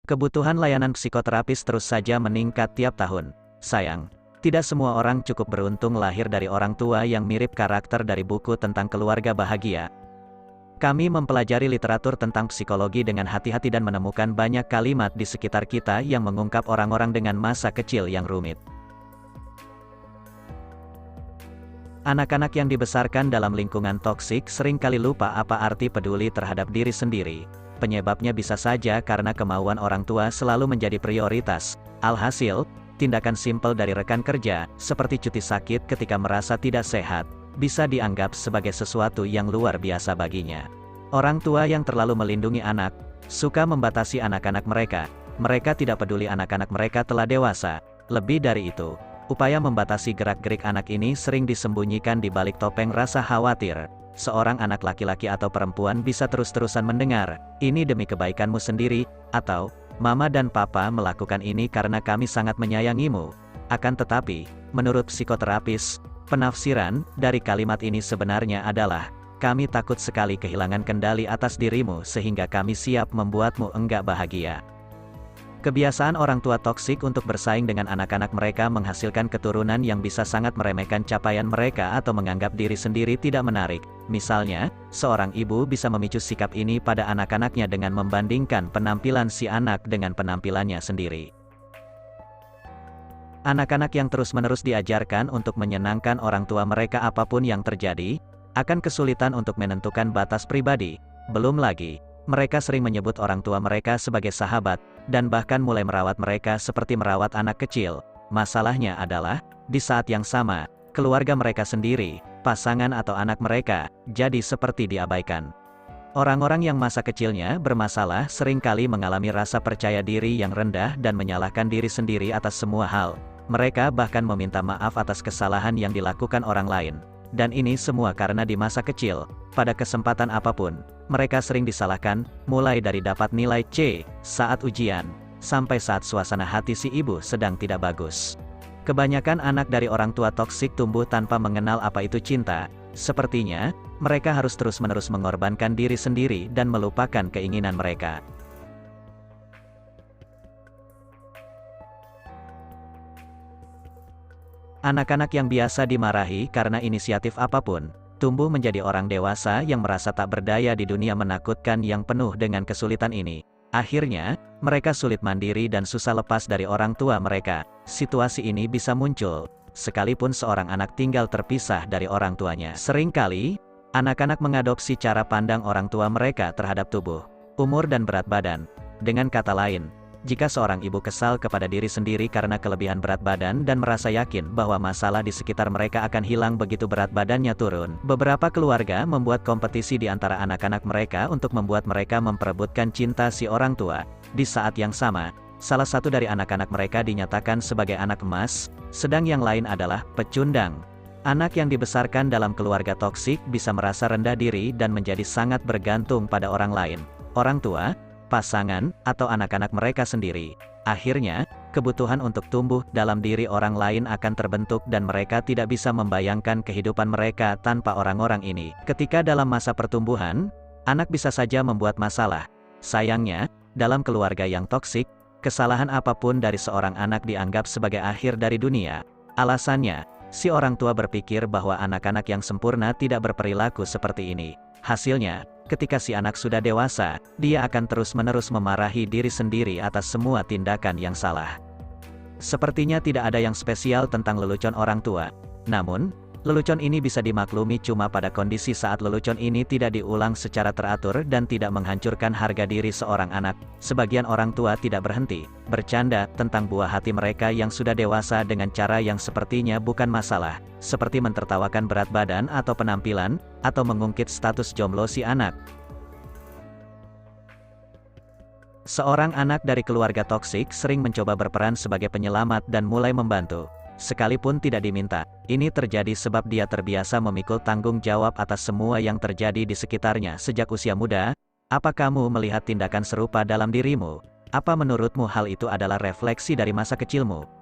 Kebutuhan layanan psikoterapis terus saja meningkat tiap tahun. Sayang, tidak semua orang cukup beruntung lahir dari orang tua yang mirip karakter dari buku tentang keluarga bahagia. Kami mempelajari literatur tentang psikologi dengan hati-hati dan menemukan banyak kalimat di sekitar kita yang mengungkap orang-orang dengan masa kecil yang rumit. Anak-anak yang dibesarkan dalam lingkungan toksik seringkali lupa apa arti peduli terhadap diri sendiri. Penyebabnya bisa saja karena kemauan orang tua selalu menjadi prioritas. Alhasil, tindakan simpel dari rekan kerja, seperti cuti sakit ketika merasa tidak sehat, bisa dianggap sebagai sesuatu yang luar biasa baginya. Orang tua yang terlalu melindungi anak, suka membatasi anak-anak mereka. Mereka tidak peduli anak-anak mereka telah dewasa. Lebih dari itu, upaya membatasi gerak-gerik anak ini sering disembunyikan di balik topeng rasa khawatir. Seorang anak laki-laki atau perempuan bisa terus-terusan mendengar, "Ini demi kebaikanmu sendiri," atau, "Mama dan Papa melakukan ini karena kami sangat menyayangimu." Akan tetapi, menurut psikoterapis, penafsiran dari kalimat ini sebenarnya adalah, "Kami takut sekali kehilangan kendali atas dirimu sehingga kami siap membuatmu enggak bahagia." Kebiasaan orang tua toksik untuk bersaing dengan anak-anak mereka menghasilkan keturunan yang bisa sangat meremehkan capaian mereka atau menganggap diri sendiri tidak menarik. Misalnya, seorang ibu bisa memicu sikap ini pada anak-anaknya dengan membandingkan penampilan si anak dengan penampilannya sendiri. Anak-anak yang terus-menerus diajarkan untuk menyenangkan orang tua mereka apapun yang terjadi, akan kesulitan untuk menentukan batas pribadi. Belum lagi, mereka sering menyebut orang tua mereka sebagai sahabat, dan bahkan mulai merawat mereka seperti merawat anak kecil. Masalahnya adalah, di saat yang sama, keluarga mereka sendiri, pasangan atau anak mereka, jadi seperti diabaikan. Orang-orang yang masa kecilnya bermasalah seringkali mengalami rasa percaya diri yang rendah dan menyalahkan diri sendiri atas semua hal. Mereka bahkan meminta maaf atas kesalahan yang dilakukan orang lain. Dan ini semua karena di masa kecil, pada kesempatan apapun, mereka sering disalahkan, mulai dari dapat nilai C saat ujian, sampai saat suasana hati si ibu sedang tidak bagus. Kebanyakan anak dari orang tua toksik tumbuh tanpa mengenal apa itu cinta. Sepertinya, mereka harus terus-menerus mengorbankan diri sendiri dan melupakan keinginan mereka. Anak-anak yang biasa dimarahi karena inisiatif apapun, tumbuh menjadi orang dewasa yang merasa tak berdaya di dunia menakutkan yang penuh dengan kesulitan ini. Akhirnya, mereka sulit mandiri dan susah lepas dari orang tua mereka. Situasi ini bisa muncul, sekalipun seorang anak tinggal terpisah dari orang tuanya. Seringkali, anak-anak mengadopsi cara pandang orang tua mereka terhadap tubuh, umur dan berat badan. Dengan kata lain, jika seorang ibu kesal kepada diri sendiri karena kelebihan berat badan dan merasa yakin bahwa masalah di sekitar mereka akan hilang begitu berat badannya turun, beberapa keluarga membuat kompetisi di antara anak-anak mereka untuk membuat mereka memperebutkan cinta si orang tua. Di saat yang sama, salah satu dari anak-anak mereka dinyatakan sebagai anak emas, sedang yang lain adalah pecundang. Anak yang dibesarkan dalam keluarga toksik bisa merasa rendah diri dan menjadi sangat bergantung pada orang lain, orang tua, pasangan, atau anak-anak mereka sendiri. Akhirnya, kebutuhan untuk tumbuh dalam diri orang lain akan terbentuk dan mereka tidak bisa membayangkan kehidupan mereka tanpa orang-orang ini. Ketika dalam masa pertumbuhan, anak bisa saja membuat masalah. Sayangnya, dalam keluarga yang toksik, kesalahan apapun dari seorang anak dianggap sebagai akhir dari dunia. Alasannya, si orang tua berpikir bahwa anak-anak yang sempurna tidak berperilaku seperti ini. Hasilnya, ketika si anak sudah dewasa, dia akan terus-menerus memarahi diri sendiri atas semua tindakan yang salah. Sepertinya tidak ada yang spesial tentang lelucon orang tua. Namun, lelucon ini bisa dimaklumi cuma pada kondisi saat lelucon ini tidak diulang secara teratur dan tidak menghancurkan harga diri seorang anak. Sebagian orang tua tidak berhenti bercanda tentang buah hati mereka yang sudah dewasa dengan cara yang sepertinya bukan masalah, seperti mentertawakan berat badan atau penampilan, atau mengungkit status jomblo si anak. Seorang anak dari keluarga toksik sering mencoba berperan sebagai penyelamat dan mulai membantu, sekalipun tidak diminta. Ini terjadi sebab dia terbiasa memikul tanggung jawab atas semua yang terjadi di sekitarnya sejak usia muda. Apa kamu melihat tindakan serupa dalam dirimu? Apa menurutmu hal itu adalah refleksi dari masa kecilmu?